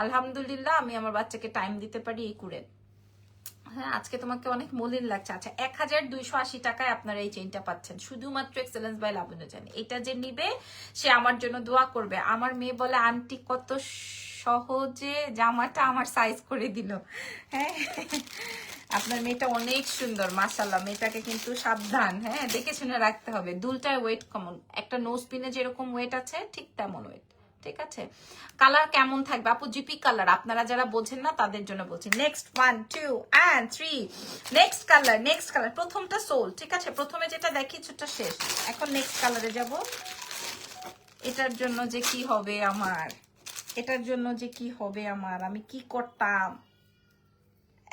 আলহামদুলিল্লাহ আমি আমার বাচ্চাকে টাইম দিতে পারি এই করে। হ্যাঁ, আজকে তোমাকে অনেক মলিন লাগছে। আচ্ছা, 1280 টাকায় আপনারা এই চেইনটা পাচ্ছেন, শুধুমাত্র এক্সেলেন্স বাই লাবণ্য জানি। এটা যে নিবে সে আমার জন্য দোয়া করবে। আমার মেয়ে বলে আন্টি কত সহজে জামাটা আমার সাইজ করে দিল। হ্যাঁ, আপনার মেয়েটা অনেক সুন্দর মাশাআল্লাহ। মেয়েটাকে কিন্তু সাবধান, হ্যাঁ দেখে শুনে রাখতে হবে। দুলটায় ওয়েট কমন, একটা নোজ পিনে যেরকম ওয়েট আছে ঠিক তেমন ওয়েট। ঠিক আছে, কালার কেমন থাকবে আপু? জিপি কালার, আপনারা যারা বোঝেন না তাদের জন্য বলছি। Next 1 2 and 3, next colour. প্রথমটা সোল, ঠিক আছে, প্রথমে যেটা দেখিয়েছি ওটা শেষ, এখন নেক্সট কালারে যাব। এটার জন্য যে কি হবে আমার, আমি কি করতাম।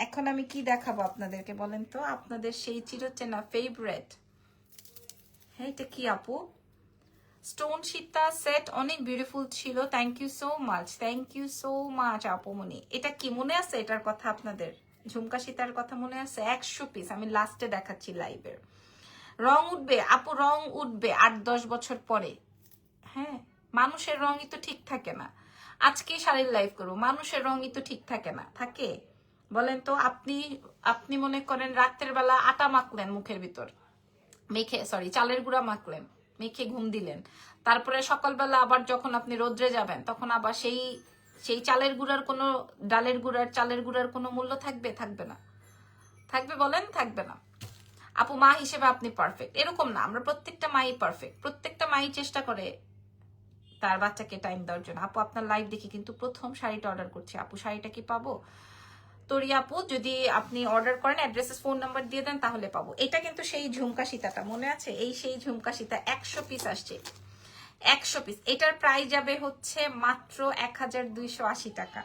এখন আমি কি দেখাবো আপনাদেরকে বলেন তো? আপনাদের সেই চিরচেনা ফেভারিট। হ্যাঁ, এটা কি আপু? স্টোন সীতা সেট, অনেক বিউটিফুল ছিল। থ্যাংক ইউ সো মাচ আপুমনি। এটা কি মনে আছে এটার কথা আপনাদের? ঝুমকা সীতার কথা মনে আছে? 100 পিস আমি লাস্টে দেখাচ্ছি লাইভের। রং উঠবে আপু, রং উঠবে 8-10 বছর পরে। হ্যাঁ, মানুষের রঙই তো ঠিক থাকে না। আজকে শাড়ির লাইভ করবো, মানুষের রঙই তো ঠিক থাকে না, থাকে বলেন তো? আপনি মনে করেন রাতের বেলা আটা মাখলেন মুখের ভিতর, মেখে, সরি চালের গুঁড়া মাখলেন, মেখে ঘুম দিলেন, তারপরে সকালবেলা আবার যখন আপনি রোদ্রে যাবেন তখন আবার সেই চালের গুঁড়ার কোনো, ডালের গুঁড়ার, চালের গুঁড়ার কোনো মূল্য থাকবে? থাকবে না। থাকবে বলেন? থাকবে না। আপু মা হিসেবে আপনি পারফেক্ট, এরকম না, আমরা প্রত্যেকটা মাই পারফেক্ট, প্রত্যেকটা মাই চেষ্টা করে তার বাচ্চাকে টাইম দেওয়ার জন্য। আপু আপনার লাইভ দেখি কিন্তু প্রথম শাড়িটা অর্ডার করছি। আপু শাড়িটা কি পাবো? তোরি আপু যদি আপনি অর্ডার করেন, অ্যাড্রেসেস ফোন নাম্বার দিয়ে দেন তাহলে পাবো। এটা কিন্তু সেই ঝুমকা সীতাটা মনে আছে? সেই ঝুমকা সীতা 100 পিস আসছে, 100 পিস। এটার প্রাইস যাবে হচ্ছে মাত্র 1280 টাকা,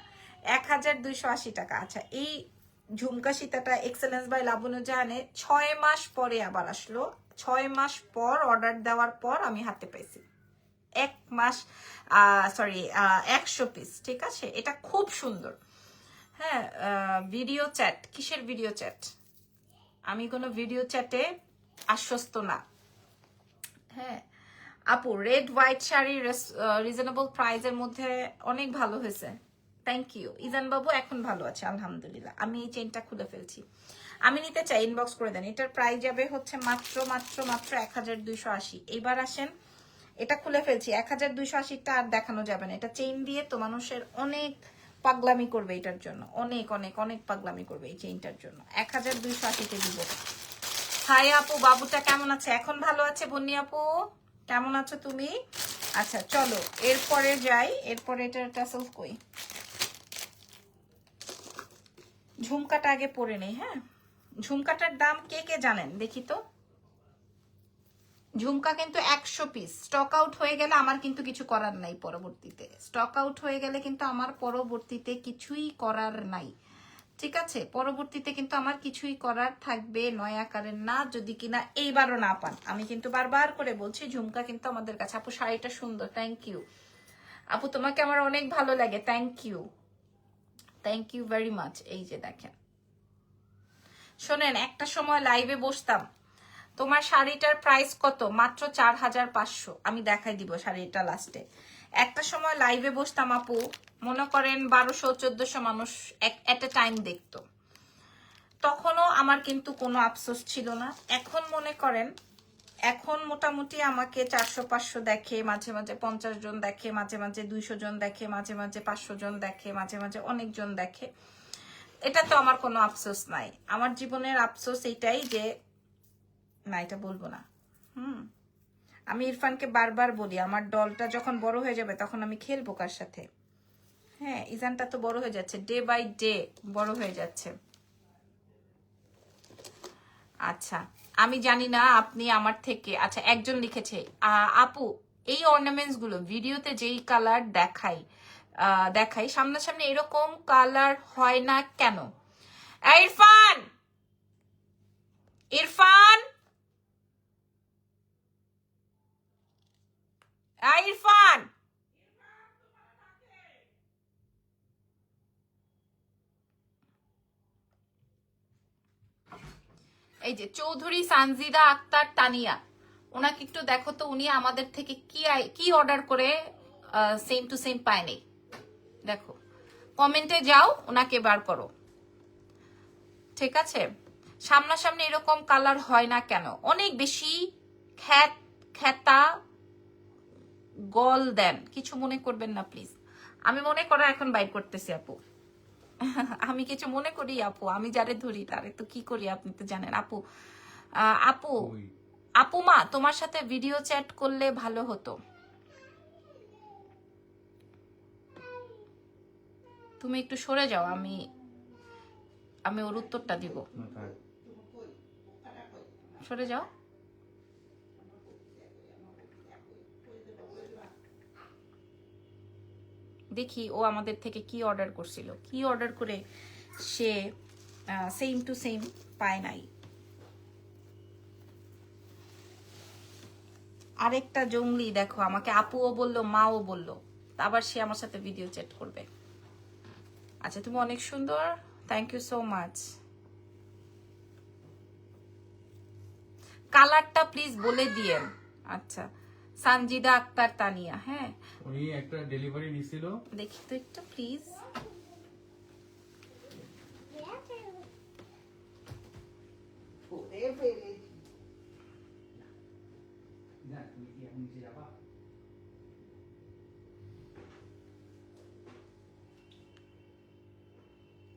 1280 টাকা। আচ্ছা, এই ঝুমকা সীতাটা এক্সেলেন্স বাই লাবণ্য জাহানে 6 মাস পরে আবার আসলো। 6 মাস পর অর্ডার দেওয়ার পর আমি হাতে পাইছি। 1 মাস, সরি 100 পিস। ঠিক আছে, এটা খুব সুন্দর। হ্যাঁ, ভিডিও চ্যাট, কিসের ভিডিও চ্যাট? আমি কোনো ভিডিও চ্যাটে আশ্বস্ত না। হ্যাঁ আপু, রেড হোয়াইট শাড়ি রিজনেবল প্রাইসের মধ্যে অনেক ভালো হয়েছে। থ্যাংক ইউ ইজান বাবু, এখন ভালো আছে আলহামদুলিল্লাহ। আমি এই চেইনটা খুলে ফেলছি, আমি নিতে চাই, ইনবক্স করে দেন। এটার প্রাইস যাবে হচ্ছে মাত্র 1280। এবার আসেন, এটা খুলে ফেলছি। 1280টা আর দেখানো যাবে না, এটা চেইন দিয়ে তো মানুষের অনেক পাগলামি করবে এটার জন্য, অনেক অনেক অনেক পাগলামি করবে এই চেইনটার জন্য। 1280-তে দিব। হাই আপু, বাবুটা কেমন আছে? এখন ভালো আছে বন্নি আপু, কেমন আছো তুমি? আচ্ছা চলো এরপরে যাই। এরপরে এটার টাসেল কই, ঝুমকাটা আগে পরে নেই। হ্যাঁ, ঝুমকাটার দাম কে কে জানেন দেখি তো। ঝুমকা কিন্তু 100 পিস। স্টক আউট হয়ে গেলে আমার কিন্তু কিছু করার নাই পরবর্তীতে। স্টক আউট হয়ে গেলে কিন্তু আমার পরবর্তীতে কিছুই করার নাই, ঠিক আছে? পরবর্তীতে কিন্তু আমার কিছুই করার থাকবে নয় আকারের না, যদি কিনা এইবারও না পান। আমি কিন্তু বারবার করে বলছি ঝুমকা কিন্তু আমাদের কাছে। আপু শাড়িটা সুন্দর, থ্যাংক ইউ আপু, তোমাকে আমার অনেক ভালো লাগে, থ্যাংক ইউ ভেরি মাচ। এই যে দেখেন, শোনেন, একটা সময় লাইভে বসতাম, তোমার শাড়িটার প্রাইস কত? মাত্র 4500। আমি দেখাই দিব শাড়িটা লাস্টে। একটা সময় লাইভে বসতাম আপু, মনে করেন 1200-1400 মানুষ এট এ টাইম দেখতো। তখনও আমার কিন্তু কোনো আফসোস ছিল না। এখন মনে করেন, এখন মোটামুটি আমাকে 400-500 দেখে, মাঝে মাঝে 50 জন দেখে, মাঝে মাঝে 200 জন দেখে, মাঝে মাঝে 500 জন দেখে, মাঝে মাঝে অনেকজন দেখে। এটা তো আমার কোনো আফসোস নাই। আমার জীবনের আফসোস এইটাই যে, না এটা বলবো না। আমি ইরফানকে বারবার বলি, আমার দলটা যখন বড় হয়ে যাবে তখন আমি খেলবো কার সাথে? হ্যাঁ, ইজানটা তো বড় হয়ে যাচ্ছে, ডে বাই ডে বড় হয়ে যাচ্ছে। আচ্ছা, আমি জানি না আপনি আমার থেকে, আচ্ছা একজন লিখেছে, আপু এই অর্নামেন্টস গুলো ভিডিওতে যেই কালার দেখাই সামনাসামনি এরকম কালার হয় না কেন? ইরফান, ইরফান, ইরফান, এই যে চৌধুরী সানজিদা আক্তার তানিয়া, ওনাকে একটু দেখো তো, উনি আমাদের থেকে কি অর্ডার করে সেম টু সেম পায়নি। দেখো, কমেন্টে যাও, ওনাকে বার করো, ঠিক আছে? সামনাসামনি এরকম কালার হয় না কেন? অনেক বেশি খেতা গল দেন, কিছু মনে করবেন না প্লিজ। আমি মনে করা এখন বাইর করতেছি আপু। আমি কিছু মনে করি আপু, আমি যারে ধরি তারে তো কি করি আপনি তো জানেন আপু। আপু, আপু মা, তোমার সাথে ভিডিও চ্যাট করলে ভালো হতো। তুমি একটু সরে যাও, আমি ওর উত্তরটা দিব। সরে যাও। দেখি ও আমাদের থেকে কি অর্ডার করছিল, কি অর্ডার করে সে সেম টু সেম পায় নাই। আরেকটা জঙ্গলি দেখো, আমাকে আপুও বললো, মাও বললো, আবার সে আমার সাথে ভিডিও চ্যাট করবে। আচ্ছা, তুমি অনেক সুন্দর, থ্যাংক ইউ সো মাচ। কালারটা প্লিজ বলে দিয়েন। আচ্ছা, সানজিদা আক্তার তানিয়া, হ্যাঁ উনি একটা ডেলিভারি নিছিল, দেখি তো একটু প্লিজ।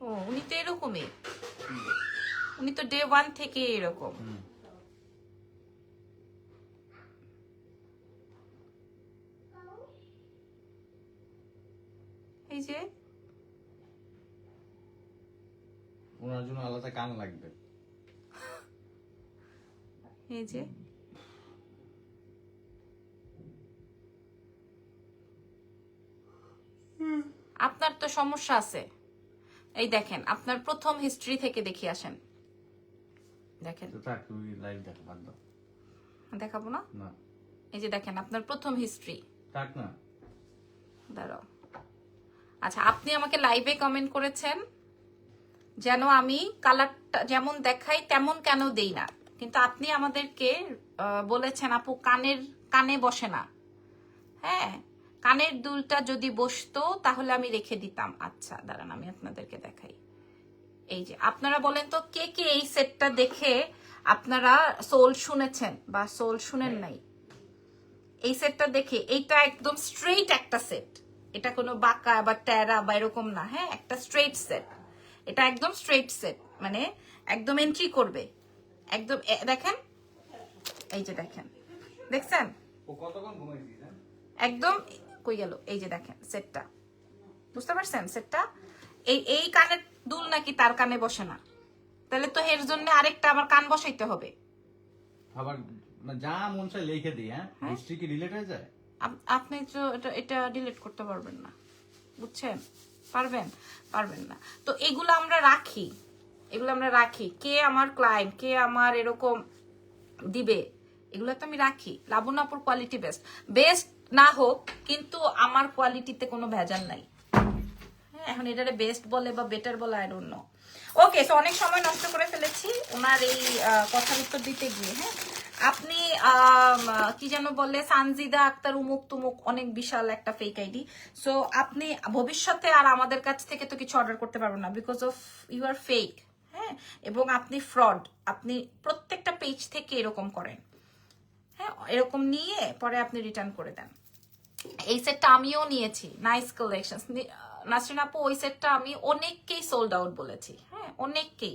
ও, উনি তো এরকমই, উনি তো ডে 1 থেকে এরকম। এই যে ওনার জন্য আলাদা কান লাগবে। এই যে আপনার তো সমস্যা আছে। এই দেখেন, আপনার প্রথম হিস্ট্রি থেকে দেখে আসেন। দেখেন, তো থাক, তুমি লাইভ দেখো, বাদ দাও। দেখাবো না? না এই যে দেখেন আপনার প্রথম হিস্ট্রি। থাক না। দাঁড়াও। আচ্ছা, আপনি আমাকে লাইভে কমেন্ট করেছেন যেন আমি কালারটা যেমন দেখাই তেমন কেন দেই না, কিন্তু আপনি আমাদেরকে বলেছেন আপু কানে বসে না। হ্যাঁ, কানের দুলটা যদি বসতো তাহলে আমি রেখে দিতাম। আচ্ছা দাঁড়ান, আমি আপনাদেরকে দেখাই। এই যে আপনারা বলেন তো, কে কে এই সেটটা দেখে আপনারা সোল শুনেছেন বা সোল শুনেন নাই? এই সেটটা দেখে, এইটা একদম স্ট্রেইট একটা সেট, এটা কোনো বাঁকা বা ট্যারা বা এরকম না, হ্যাঁ একটা স্ট্রেট সেট, এটা একদম স্ট্রেট সেট, মানে একদম এন্ট্রি করবে একদম। দেখেন এই যে দেখেন, দেখছেন ও কতক্ষণ ঘুমাইছিস? একদম কই গেল, এই যে দেখেন সেটটা, বুঝতে পারছেন সেটটা? এই কানের দুল নাকি তার কানে বসে না, তাহলে তো এর জন্য আরেকটা আমার কান বসাইতে হবে। আবার যা মন চায় লিখে দিই, হ্যাঁ হিস্ট্রি কি রিলেট হয়ে যায়? আপনি তো এটা ডিলিট করতে পারবেন না, বুঝছেন? পারবেন? পারবেন না। তো এগুলো আমরা রাখি, এগুলো আমরা রাখি, কে আমার ক্লায়েন্ট, কে আমার এরকম দিবে, এগুলো তো আমি রাখি। লাবণ্যপুর কোয়ালিটি বেস্ট, বেস্ট না হোক কিন্তু আমার কোয়ালিটিতে কোনো ভেজাল নাই। হ্যাঁ, এখন এটারে বেস্ট বলে বা বেটার বলে I don't know. Okay, so অনেক সময় নষ্ট করে ফেলেছি ওনার এই কথার উত্তর দিতে গিয়ে। হ্যাঁ, আপনি কি যেন বলে, সানজিদা আক্তার উমুক তুমুক, অনেক বিশাল একটা ফেক আইডি। সো আপনি ভবিষ্যতে আর আমাদের কাছ থেকে তো কিছু অর্ডার করতে পারবেন না, because of you are fake. হ্যাঁ, এবং আপনি ফ্রড, আপনি প্রত্যেকটা পেজ থেকে এরকম করেন। হ্যাঁ, এরকম নিয়ে পরে আপনি রিটার্ন করে দেন। এই সেটটা আমিও নিয়েছি, নাইস কালেকশন। নাসরিন আপু, ওই সেটটা আমি অনেককেই সোল্ড আউট বলেছি। হ্যাঁ, অনেককেই।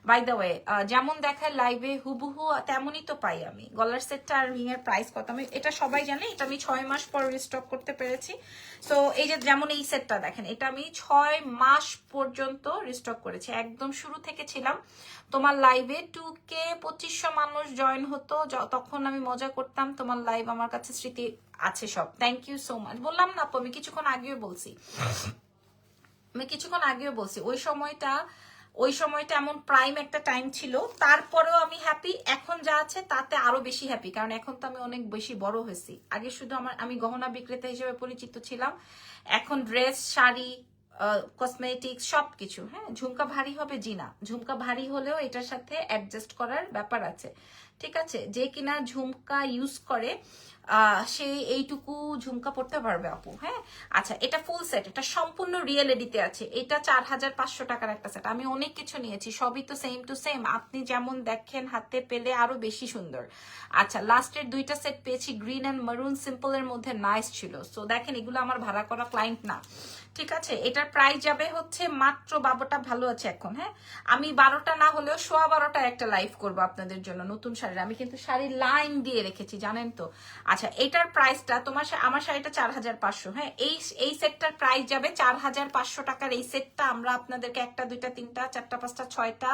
বাই দ্য ওয়ে, যেমন দেখায় লাইভে হুবহু তেমনই তো পাই আমি। গলার সেটটা আর রিং এর প্রাইস কত আমি এটা সবাই জানে, এটা আমি 6 মাস পর রিস্টক করতে পেরেছি। সো এই যে যেমন এই সেটটা দেখেন, এটা আমি 6 মাস পর্যন্ত রিস্টক করেছি, একদম শুরু থেকে ছিলাম তোমার লাইভে। 2K 2500 মানুষ জয়েন হতো, তখন আমি মজা করতাম। তোমার লাইভ আমার কাছে স্মৃতি আছে সব। Thank you so much. বললাম না আপু, আমি কিছুক্ষণ আগেও বলছি, ওই সময়টা এমন প্রাইম একটা টাইম ছিল। তারপরেও আমি হ্যাপি, এখন যা আছে তাতে আরো বেশি হ্যাপি, কারণ এখন তো আমি অনেক বেশি বড় হয়েছি। আগে শুধু আমি গহনা বিক্রেতা হিসেবে পরিচিত ছিলাম, এখন ড্রেস, শাড়ি, কসমেটিক্স সবকিছু। হ্যাঁ, ঝুমকা ভারী হবে? জি না, ঝুমকা ভারী হলেও এটার সাথে অ্যাডজাস্ট করার ব্যাপার আছে, ঠিক আছে? যে কিনা ঝুমকা ইউজ করে সে এইটুকু ঝুমকা পড়তে পারবে আপু। হ্যাঁ, আচ্ছা, এটা ফুল সেট, এটা সম্পূর্ণ রিয়েল এডিতে আছে। এটা 4500 টাকার একটা সেট। আমি অনেক কিছু নিয়েছি, সবই তো সেম টু সেম, আপনি যেমন দেখেন হাতে পেলে আরো বেশি সুন্দর। আচ্ছা, লাস্টের 2টা সেট পেয়েছি গ্রিন এন্ড মারুন, সিম্পল এর মধ্যে, নাইস ছিল। সো দেখেন, এগুলো আমার ভাড়া করা ক্লায়েন্ট না, ঠিক আছে? এটার প্রাইস যাবে হচ্ছে মাত্র, বাবুটা ভালো আছে এখন। হ্যাঁ, আমি 12টা না হলেও 12:15 একটা লাইভ করবো আপনাদের জন্য নতুন শাড়ির। আমি কিন্তু শাড়ির লাইন দিয়ে রেখেছি, জানেন তো। আচ্ছা, এটার প্রাইসটা আমার শাড়িটা 4500। হ্যাঁ, এই সেটটার প্রাইস যাবে 4500 টাকার। এই সেটটা আমরা আপনাদেরকে 1টা 2টা 3টা 4টা 5টা 6টা,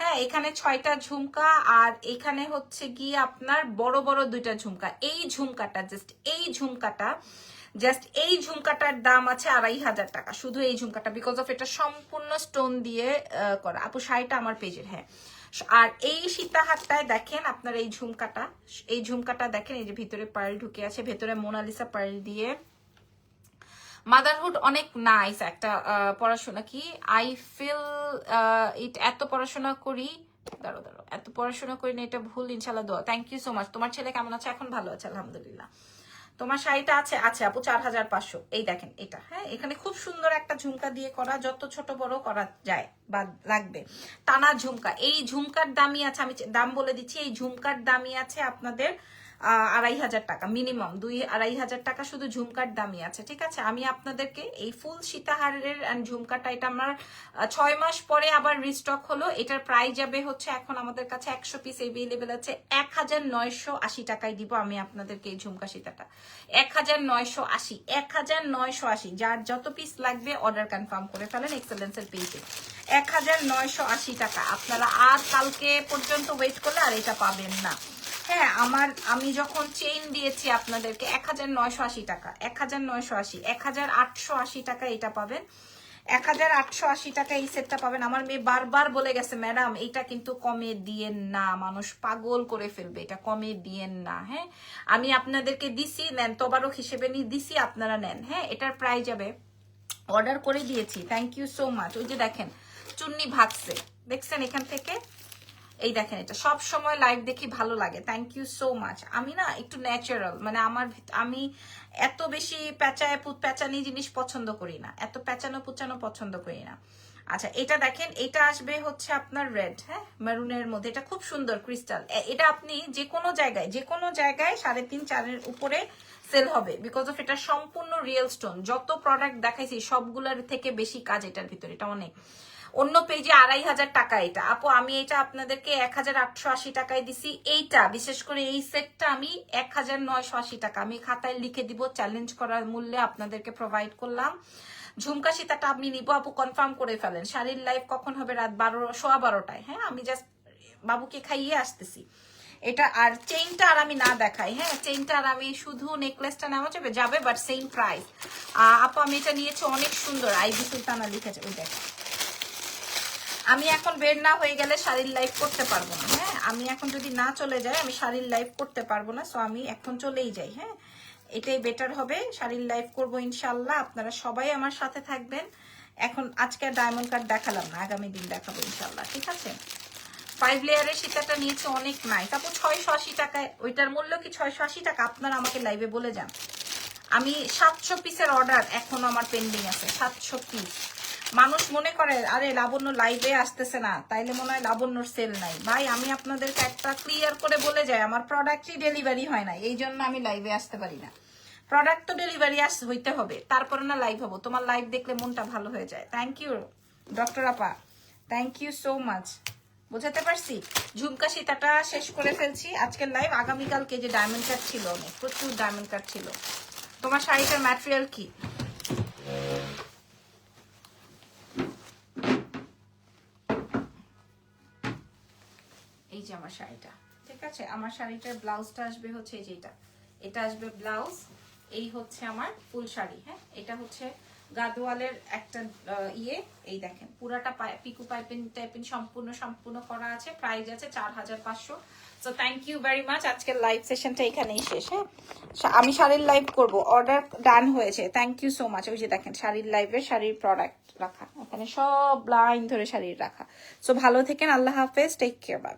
হ্যাঁ এখানে 6টা ঝুমকা, আর এখানে হচ্ছে গিয়ে আপনার বড় বড় 2টা ঝুমকা। এই ঝুমকাটা জাস্ট এই ঝুমকাটার দাম আছে 2500 টাকা, শুধু এই ঝুমকাটা, বিকজ অফ এটা সম্পূর্ণ স্টোন দিয়ে করা। আপু শাড়িটা আমার পেজের। হ্যাঁ, আর এই সীতাহারটায় দেখেন আপনার এই ঝুমকাটা দেখেন, এই যে ভিতরে পার্ল ঢুকে আছে, ভেতরে মোনালিসা পার্ল দিয়ে। মাদারহুড অনেক নাইস একটা পড়াশোনা, কি আই ফিল ইট, এত পড়াশোনা করি, দাঁড়ো এত পড়াশোনা করি না, এটা ভুল, ইনশাল্লাহ দোয়া। Thank you so much. তোমার ছেলে কেমন আছে? এখন ভালো আছে আলহামদুলিল্লাহ। তোমার শাড়িটা আছে আপু 4500। এই দেখেন এটা, হ্যাঁ এখানে খুব সুন্দর একটা ঝুমকা দিয়ে করা, যত ছোট বড় করা যায় বা লাগবে। টানা ঝুমকা, এই ঝুমকার দামই আছে, আমি দাম বলে দিচ্ছি, এই ঝুমকার দামই আছে আপনাদের 2500 টাকা, মিনিমাম 2-2500 টাকা শুধু ঝুমকার দামই আছে, ঠিক আছে? আমি আপনাদেরকে এই ফুল সীতাহারের ঝুমকাটা, এটা আমার 6 মাস পরে আবার রিস্টক হলো। এটার প্রাইস যাবে হচ্ছে, এখন আমাদের কাছে 100 পিস এভেলেবেল আছে, 1980 টাকায় দিব আমি আপনাদেরকে এই ঝুমকা সীতাটা। 1980, যার যত পিস লাগবে অর্ডার কনফার্ম করে ফেলেন এক্সেলেন্সের পেজে। 1980 টাকা। আপনারা আর কালকে পর্যন্ত ওয়েট করলে আর এটা পাবেন না। হ্যাঁ, আমি যখন চেইন দিয়েছি আপনাদেরকে 1980 টাকা, 1980, 1880 টাকা এটা পাবেন, 1880 টাকা এই সেটটা পাবেন। আমার মেয়ে বারবার বলে গেছে, ম্যাডাম এটা কিন্তু কমে দিয়েন না, মানুষ পাগল করে ফেলবে, এটা কমে দিয়েন না। হ্যাঁ, আমি আপনাদেরকে দিছি, নেন, তবারক হিসেবে নিয়ে দিছি, আপনারা নেন। হ্যাঁ, এটার প্রাইস যাবে, অর্ডার করে দিয়েছি, থ্যাংক ইউ সো মাচ। ওই যে দেখেন চুন্নি ভাগছে, দেখছেন এখান থেকে, এই দেখেন, এটা সব সময় লাইভ দেখি ভালো লাগে, থ্যাংক ইউ সো মাচ। আমি না একটু ন্যাচারাল, মানে আমি এত বেশি প্যাচানি জিনিস পছন্দ করি না, এত প্যাচানো পুচানো পছন্দ করি না। আচ্ছা এটা দেখেন, এটা আসবে হচ্ছে আপনার রেড, হ্যাঁ মেরুনের মধ্যে, এটা খুব সুন্দর ক্রিস্টাল। এটা আপনি যে কোনো জায়গায় 3.5-4 উপরে সেল হবে, বিকজ অফ এটা সম্পূর্ণ রিয়েল স্টোন। যত প্রোডাক্ট দেখাইছি সবগুলোর থেকে বেশি কাজ এটার ভিতরে, এটা অনেক। অন্য পেজে 2500 টাকা এটা, আপু আমি এটা আপনাদেরকে 1880 টাকায় দিছি। এইটা বিশেষ করে এই সেটটা আমি 1980 টাকা, আমি খাতায় লিখে দিব, চ্যালেঞ্জ করার মূল্যে আপনাদেরকে প্রোভাইড করলাম। ঝুমকা সীতাটা আপনি নিবো আপু, কনফার্ম করে ফেলেন। শাড়ির লাইভ কখন হবে? রাত 12:15, হ্যাঁ আমি জাস্ট বাবুকে খাইয়ে আসতেছি। এটা আর চেইনটা আর আমি না দেখাই, হ্যাঁ চেইনটা আর আমি শুধু নেকলেসটা নেওয়া যাবে, বাট সেম প্রাইস। আপু আমি এটা নিয়েছি, অনেক সুন্দর, আইবি সুলতানা লিখেছে, ওই দেখ। আমি এখন বের না হয়ে গেলে শাড়ির লাইভ করতে পারবো না, হ্যাঁ আমি এখন যদি না চলে যাই আমি শাড়ির লাইভ করতে পারবো না, সো আমি এখন চলেই যাই, হ্যাঁ এটাই বেটার হবে। শাড়ির লাইভ করবো ইনশাল্লাহ, আপনারা সবাই আমার সাথে থাকবেন। এখন আজকে ডায়মন্ড কাট দেখালাম না, আগামী দিন দেখাবো ইনশাল্লাহ, ঠিক আছে। 5 লেয়ারের সীতাটা নিয়েছে, অনেক নাই। তারপর 680 টাকায়, ওইটার মূল্য কি 680 টাকা? আপনারা আমাকে লাইভে বলে যান। আমি 700 পিসের অর্ডার এখনো আমার পেন্ডিং আছে, 700 পিস। মানুষ মনে করে আরে লাবণ্য লাইভে আসতেছে না, তাইলে মনে হয় লাবণ্যর সেল নাই। ভাই আমি আপনাদেরকে একটা ক্লিয়ার করে বলে যাই, আমার প্রোডাক্টই ডেলিভারি হয় না, এই জন্য আমি লাইভে আসতে পারি না। প্রোডাক্ট তো ডেলিভারি হইতে হবে, তারপরে না লাইভ হবো। তোমার লাইভ দেখলে মনটা ভালো হয়ে যায়। থ্যাংক ইউ ডক্টর আপা, থ্যাংক ইউ সো মাচ। বোঝাতে পারছি? ঝুমকা সীতাটা শেষ করে ফেলছি আজকের লাইভ। আগামীকালকে যে ডায়মন্ড কাট ছিল, অনেক প্রচুর ডায়মন্ড কাট ছিল। তোমার শাড়িটার ম্যাটেরিয়াল কি? এই যে আমার শাড়িটা, ঠিক আছে। আমার শাড়িটার ব্লাউজটা আসবে হচ্ছে এই যে এটা আসবে ব্লাউজ। এই হচ্ছে আমার ফুল শাড়ি, হ্যাঁ এটা হচ্ছে গাদোয়ালের একটা এই দেখেন পুরাটা পিকু টাইপিং সম্পূর্ণ করা আছে। প্রাইস আছে 4500। So thank you very much. আজকের লাইভ সেশনটা এখানেই শেষ, হ্যাঁ আমি শাড়ির লাইভ করব, অর্ডার ডান হয়েছে, থ্যাংক ইউ সো মাচ। ওই যে দেখেন শাড়ির লাইভে শাড়ির প্রোডাক্ট রাখা, এখানে সব লাইন ধরে শাড়ির রাখা। সো ভালো থেকেন, আল্লাহ হাফেজ, টেক কেয়ার, বাই।